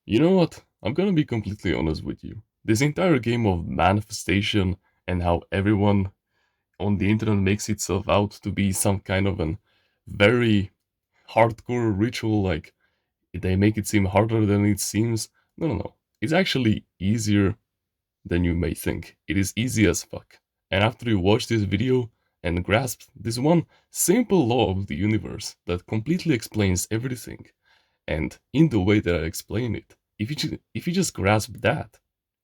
You know what? I'm gonna be completely honest with you. This entire game of manifestation and how everyone on the internet makes itself out to be some kind of an very hardcore ritual, like they make it seem harder than it seems. No, no, no. It's actually easier than you may think. It is easy as fuck. And after you watch this video and grasp this one simple law of the universe that completely explains everything, and in the way that I explain it, if you just grasp that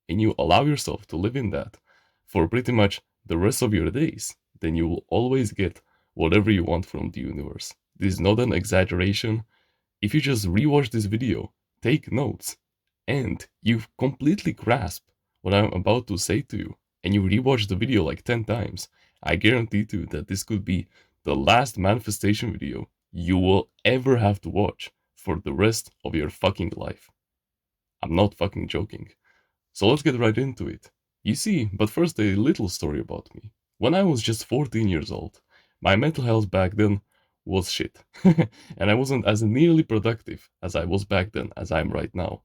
and you allow yourself to live in that for pretty much the rest of your days, then you will always get whatever you want from the universe. This is not an exaggeration. If you just rewatch this video, take notes, and you completely grasp what I'm about to say to you, and you rewatch the video like 10 times, I guarantee to you that this could be the last manifestation video you will ever have to watch for the rest of your fucking life. I'm not fucking joking. So let's get right into it. You see, but first a little story about me. When I was just 14 years old, my mental health back then was shit. And I wasn't as nearly productive as I was back then as I'm right now.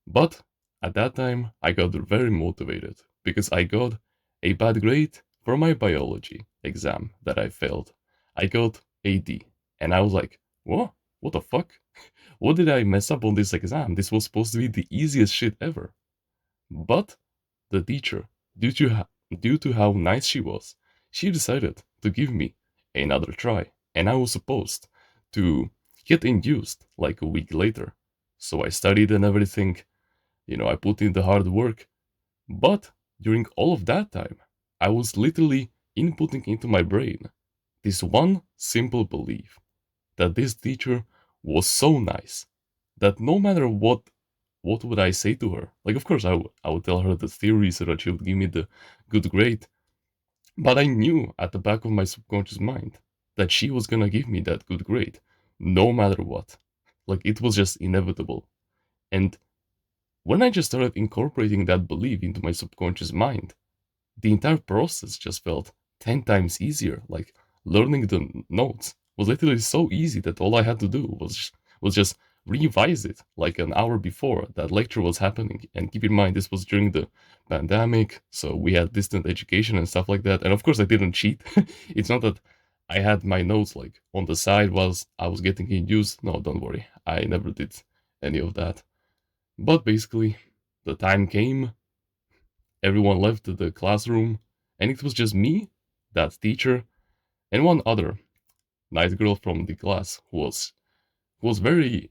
But at that time, I got very motivated because I got a bad grade for my biology exam that I failed. I got a D. And I was like, what? What the fuck? What did I mess up on this exam? This was supposed to be the easiest shit ever. But the teacher, due to how nice she was, she decided to give me another try, and I was supposed to get induced like a week later. So I studied and everything, I put in the hard work, but during all of that time, I was literally inputting into my brain this one simple belief that this teacher was so nice that no matter what would I say to her? Like, of course, I would tell her the theory so that she would give me the good grade. But I knew at the back of my subconscious mind that she was gonna give me that good grade, no matter what. Like, it was just inevitable. And when I just started incorporating that belief into my subconscious mind, the entire process just felt 10 times easier. Like, learning the notes was literally so easy that all I had to do was just revise it like an hour before that lecture was happening. And keep in mind, this was during the pandemic, so we had distant education and stuff like that. And of course, I didn't cheat. It's not that I had my notes like on the side whilst I was getting induced. No, don't worry, I never did any of that. But basically, the time came, everyone left the classroom, and it was just me, that teacher, and one other nice girl from the class who was very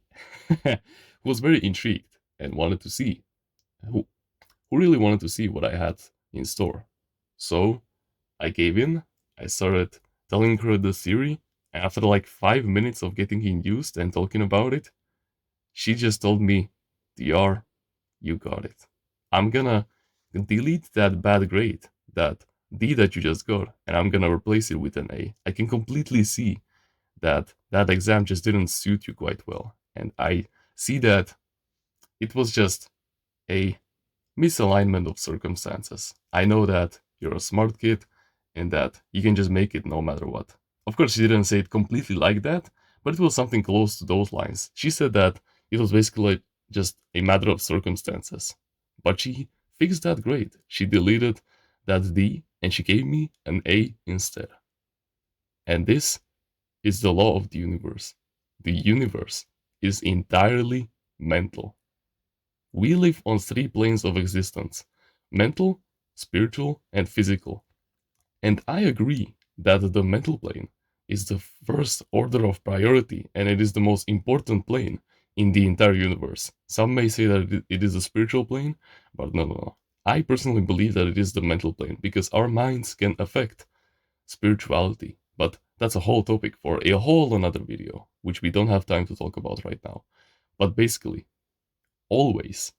who was very intrigued and wanted to see who who really wanted to see what I had in store. So I gave in. I started telling her the theory, and after like 5 minutes of getting induced and talking about it, she just told me, "Dr, you got it. I'm gonna delete that bad grade, that D that you just got, and I'm gonna replace it with an A. I can completely see that that exam just didn't suit you quite well. And I see that it was just a misalignment of circumstances. I know that you're a smart kid and that you can just make it no matter what." Of course, she didn't say it completely like that, but it was something close to those lines. She said that it was basically just a matter of circumstances. But she fixed that grade. She deleted that D and she gave me an A instead. And this is the law of the universe. The universe is entirely mental. We live on three planes of existence: mental, spiritual, and physical. And I agree that the mental plane is the first order of priority and it is the most important plane in the entire universe. Some may say that it is the spiritual plane, but no, no, no. I personally believe that it is the mental plane because our minds can affect spirituality. But that's a whole topic for a whole another video, which we don't have time to talk about right now. But basically, always,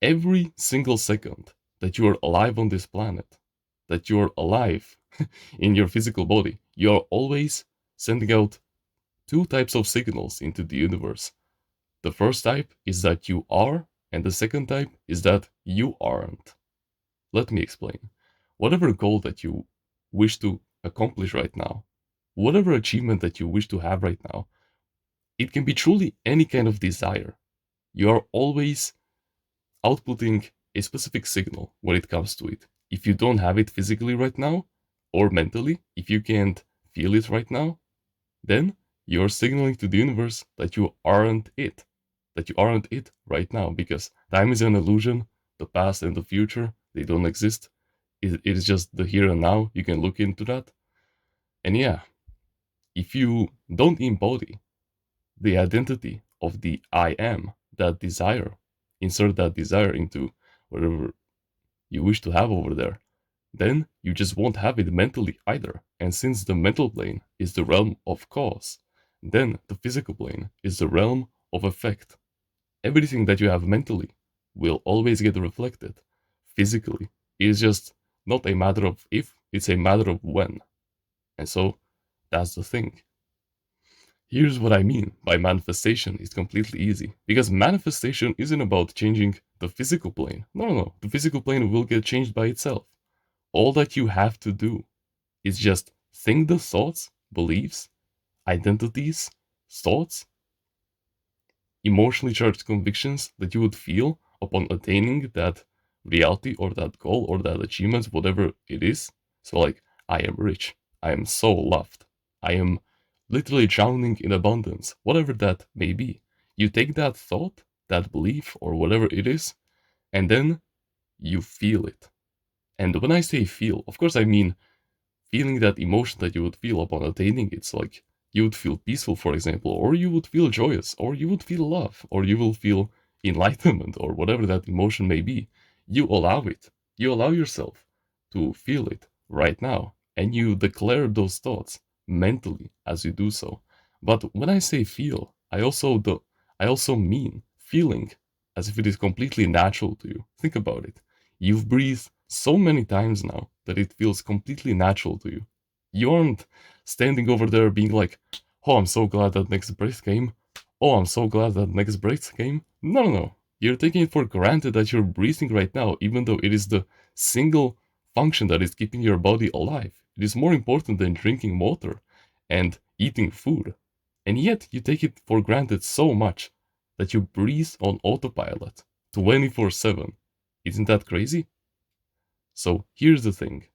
every single second that you are alive on this planet, that you are alive in your physical body, you are always sending out two types of signals into the universe. The first type is that you are, and the second type is that you aren't. Let me explain. Whatever goal that you wish to accomplish right now, whatever achievement that you wish to have right now, it can be truly any kind of desire. You are always outputting a specific signal when it comes to it. If you don't have it physically right now, or mentally, if you can't feel it right now, then you're signaling to the universe that you aren't it. That you aren't it right now, because time is an illusion, the past and the future, they don't exist. It is just the here and now. You can look into that. And yeah, if you don't embody the identity of the I am, that desire, insert that desire into whatever you wish to have over there, then you just won't have it mentally either. And since the mental plane is the realm of cause, then the physical plane is the realm of effect. Everything that you have mentally will always get reflected physically. It is just not a matter of if, it's a matter of when. And so that's the thing. Here's what I mean by manifestation is completely easy. Because manifestation isn't about changing the physical plane. No. The physical plane will get changed by itself. All that you have to do is just think the thoughts, beliefs, identities, thoughts, emotionally charged convictions that you would feel upon attaining that reality or that goal or that achievement, whatever it is. So, like, I am rich. I am so loved. I am literally drowning in abundance, whatever that may be. You take that thought, that belief, or whatever it is, and then you feel it. And when I say feel, of course, I mean feeling that emotion that you would feel upon attaining it. So, like, you would feel peaceful, for example, or you would feel joyous, or you would feel love, or you will feel enlightenment, or whatever that emotion may be. You allow it. You allow yourself to feel it right now, and you declare those thoughts mentally as you do so. But when I say feel, I also mean feeling as if it is completely natural to you. Think about it. You've breathed so many times now that it feels completely natural to you. You aren't standing over there being like, oh, I'm so glad that next breath came. Oh, I'm so glad that next breath came. No. You're taking it for granted that you're breathing right now, even though it is the single function that is keeping your body alive. It is more important than drinking water and eating food. And yet you take it for granted so much that you breathe on autopilot 24/7. Isn't that crazy? So here's the thing.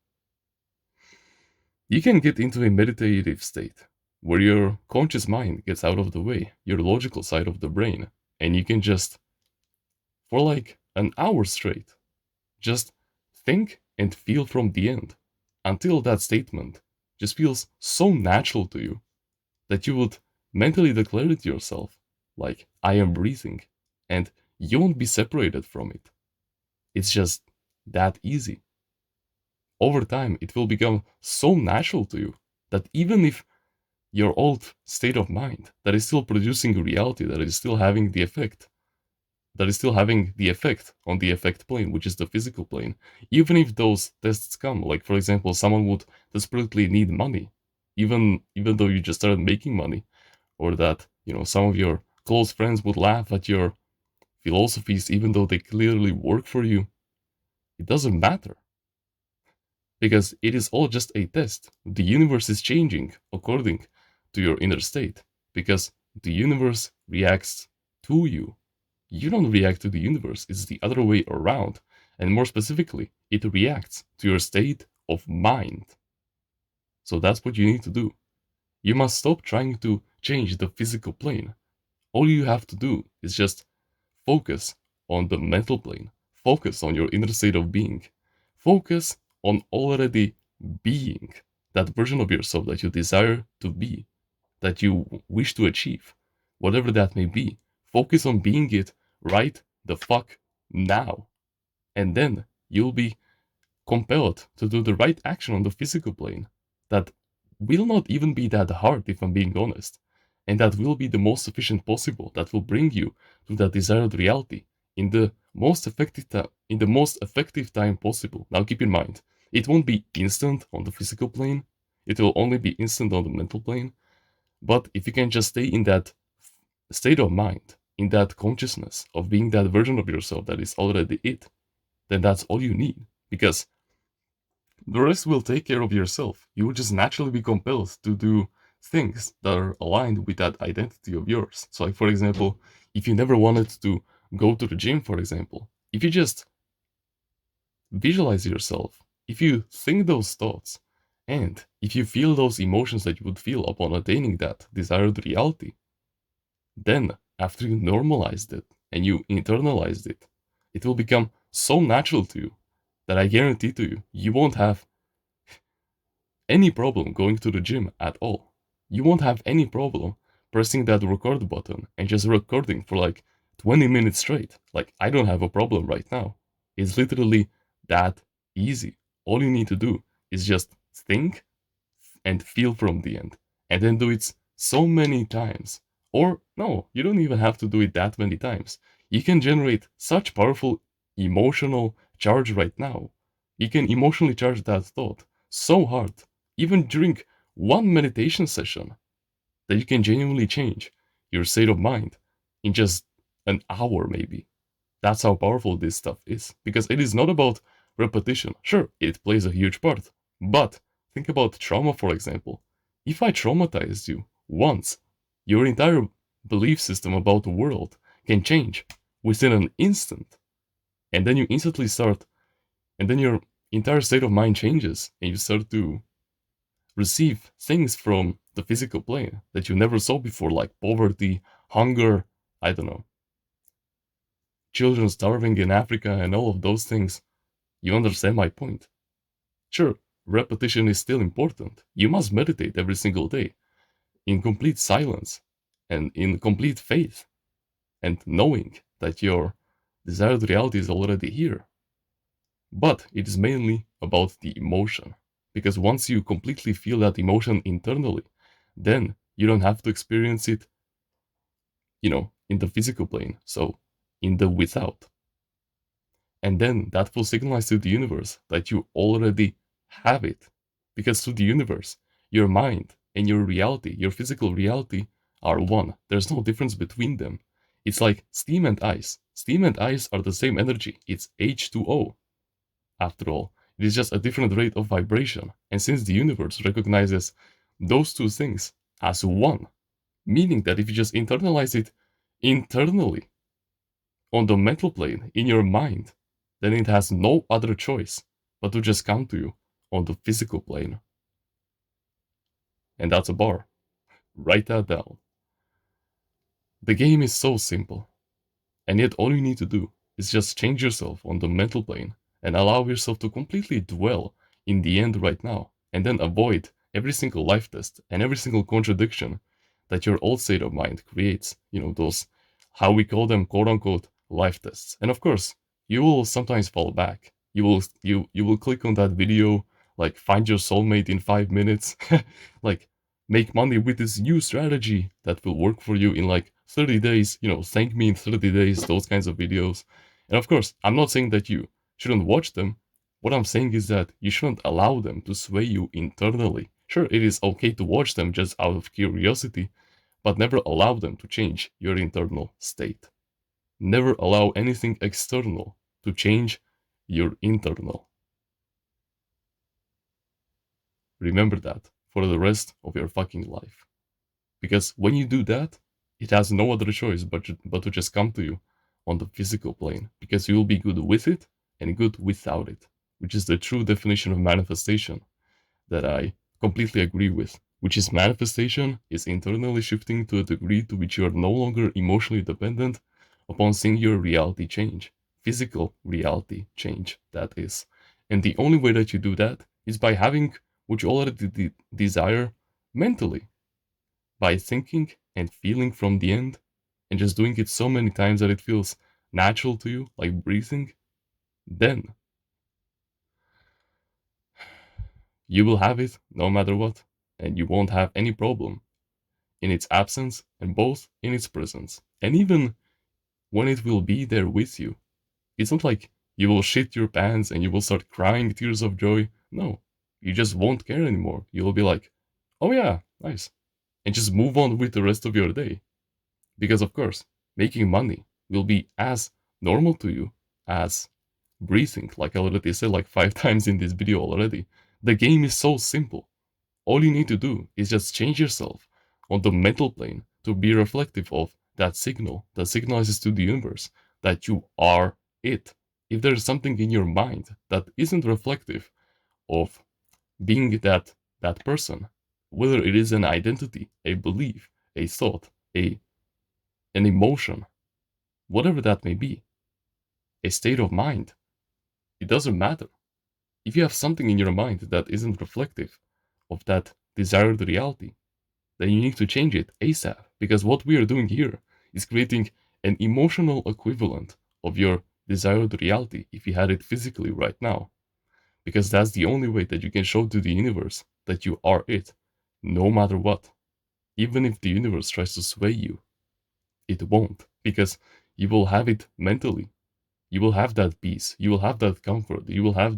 You can get into a meditative state where your conscious mind gets out of the way, your logical side of the brain, and you can just, for like an hour straight, just think and feel from the end until that statement just feels so natural to you that you would mentally declare it to yourself, like, I am breathing, and you won't be separated from it. It's just that easy. Over time, it will become so natural to you that even if your old state of mind that is still producing reality, that is still having the effect, that is still having the effect on the effect plane, which is the physical plane, even if those tests come, like for example, someone would desperately need money, even though you just started making money, or that, some of your close friends would laugh at your philosophies even though they clearly work for you, it doesn't matter. Because it is all just a test. The universe is changing according to your inner state, because the universe reacts to you. You don't react to the universe, it's the other way around. And more specifically, it reacts to your state of mind. So that's what you need to do. You must stop trying to change the physical plane. All you have to do is just focus on the mental plane. Focus on your inner state of being. Focus on already being that version of yourself that you desire to be, that you wish to achieve, whatever that may be. Focus on being it right the fuck now. And then you'll be compelled to do the right action on the physical plane that will not even be that hard, if I'm being honest, and that will be the most efficient possible, that will bring you to that desired reality in the most effective time possible. Now keep in mind, it won't be instant on the physical plane, it will only be instant on the mental plane, but if you can just stay in that state of mind, in that consciousness of being that version of yourself that is already it, then that's all you need, because the rest will take care of yourself. You will just naturally be compelled to do things that are aligned with that identity of yours. So, like, for example, if you never wanted to go to the gym, for example, if you just visualize yourself, if you think those thoughts, and if you feel those emotions that you would feel upon attaining that desired reality, then after you normalized it and you internalized it, it will become so natural to you that I guarantee to you, you won't have any problem going to the gym at all. You won't have any problem pressing that record button and just recording for like 20 minutes straight. Like, I don't have a problem right now. It's literally that easy. All you need to do is just think and feel from the end, and then do it so many times. Or, no, you don't even have to do it that many times. You can generate such powerful emotional charge right now. You can emotionally charge that thought so hard, even during one meditation session, that you can genuinely change your state of mind in just an hour, maybe. That's how powerful this stuff is. Because it is not about repetition. Sure, it plays a huge part. But think about trauma, for example. If I traumatized you once, your entire belief system about the world can change within an instant. And then you instantly start, and then your entire state of mind changes, and you start to receive things from the physical plane that you never saw before, like poverty, hunger, I don't know, children starving in Africa, and all of those things. You understand my point? Sure, repetition is still important. You must meditate every single day in complete silence and in complete faith and knowing that your desired reality is already here. But it is mainly about the emotion. Because once you completely feel that emotion internally, then you don't have to experience it, in the physical plane. So, in the without. And then that will signalize to the universe that you already have it. Because to the universe, your mind and your reality, your physical reality, are one. There's no difference between them. It's like steam and ice. Steam and ice are the same energy. It's H2O. After all, it is just a different rate of vibration. And since the universe recognizes those two things as one, meaning that if you just internalize it internally on the mental plane in your mind, then it has no other choice but to just come to you on the physical plane. And that's a bar. Write that down. The game is so simple, and yet all you need to do is just change yourself on the mental plane and allow yourself to completely dwell in the end right now, and then avoid every single life test and every single contradiction that your old state of mind creates. Those, how we call them, quote unquote, life tests. And of course, you will sometimes fall back. You will click on that video, like find your soulmate in 5 minutes, like make money with this new strategy that will work for you in like 30 days, thank me in 30 days, those kinds of videos. And of course, I'm not saying that you shouldn't watch them. What I'm saying is that you shouldn't allow them to sway you internally. Sure, it is okay to watch them just out of curiosity, but never allow them to change your internal state. Never allow anything external to change your internal. Remember that for the rest of your fucking life. Because when you do that, it has no other choice but to just come to you on the physical plane. Because you will be good with it and good without it, which is the true definition of manifestation that I completely agree with. Which is manifestation is internally shifting to a degree to which you are no longer emotionally dependent upon seeing your reality change. Physical reality change, that is. And the only way that you do that is by having what you already desire mentally, by thinking and feeling from the end, and just doing it so many times that it feels natural to you, like breathing, then you will have it no matter what, and you won't have any problem in its absence and both in its presence. And even when it will be there with you, it's not like you will shit your pants and you will start crying tears of joy. No, you just won't care anymore. You will be like, oh yeah, nice. And just move on with the rest of your day. Because, of course, making money will be as normal to you as breathing, like I already said like 5 times in this video already. The game is so simple. All you need to do is just change yourself on the mental plane to be reflective of that signal that signalizes to the universe that you are it. If there's something in your mind that isn't reflective of being that person, whether it is an identity, a belief, a thought, a an emotion, whatever that may be, a state of mind, it doesn't matter. If you have something in your mind that isn't reflective of that desired reality, then you need to change it ASAP. Because what we are doing here is creating an emotional equivalent of your desired reality if you had it physically right now. Because that's the only way that you can show to the universe that you are it, no matter what. Even if the universe tries to sway you, it won't. Because you will have it mentally. You will have that peace. You will have that comfort. You will have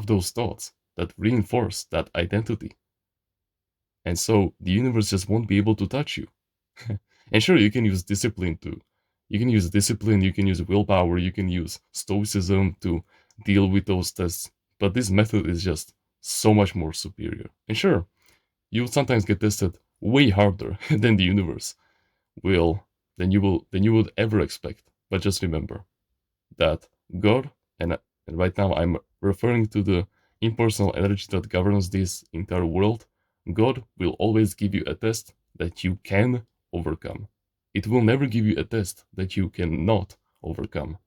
those thoughts that reinforce that identity. And so the universe just won't be able to touch you. And sure, you can use discipline too. You can use discipline, you can use willpower, you can use stoicism to deal with those tests. But this method is just so much more superior. And sure, you will sometimes get tested way harder than the universe will than you would ever expect. But just remember that God, and right now I'm referring to the impersonal energy that governs this entire world, God will always give you a test that you can overcome. It will never give you a test that you cannot overcome.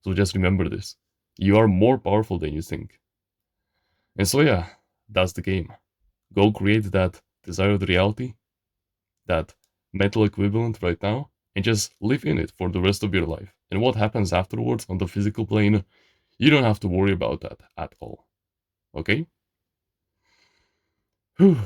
So just remember this. You are more powerful than you think. And so, yeah, that's the game. Go create that desired reality, that mental equivalent right now, and just live in it for the rest of your life. And what happens afterwards on the physical plane, you don't have to worry about that at all. Okay? Whew.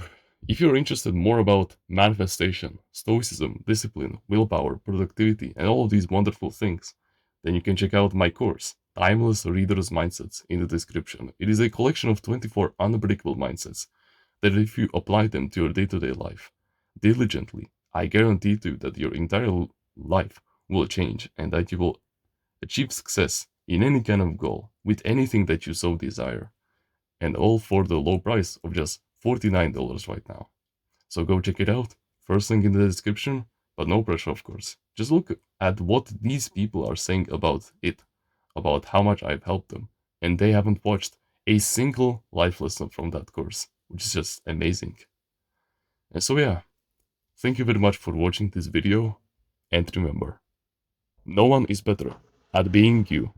If you're interested more about manifestation, stoicism, discipline, willpower, productivity, and all of these wonderful things, then you can check out my course, Timeless Reader's Mindsets, in the description. It is a collection of 24 unbreakable mindsets that if you apply them to your day-to-day life diligently, I guarantee to you that your entire life will change and that you will achieve success in any kind of goal with anything that you so desire. And all for the low price of just $49 right now. So go check it out. First link in the description, but no pressure, of course. Just look at what these people are saying about it, about how much I've helped them. And they haven't watched a single life lesson from that course, which is just amazing. And so, yeah, thank you very much for watching this video. And remember, no one is better at being you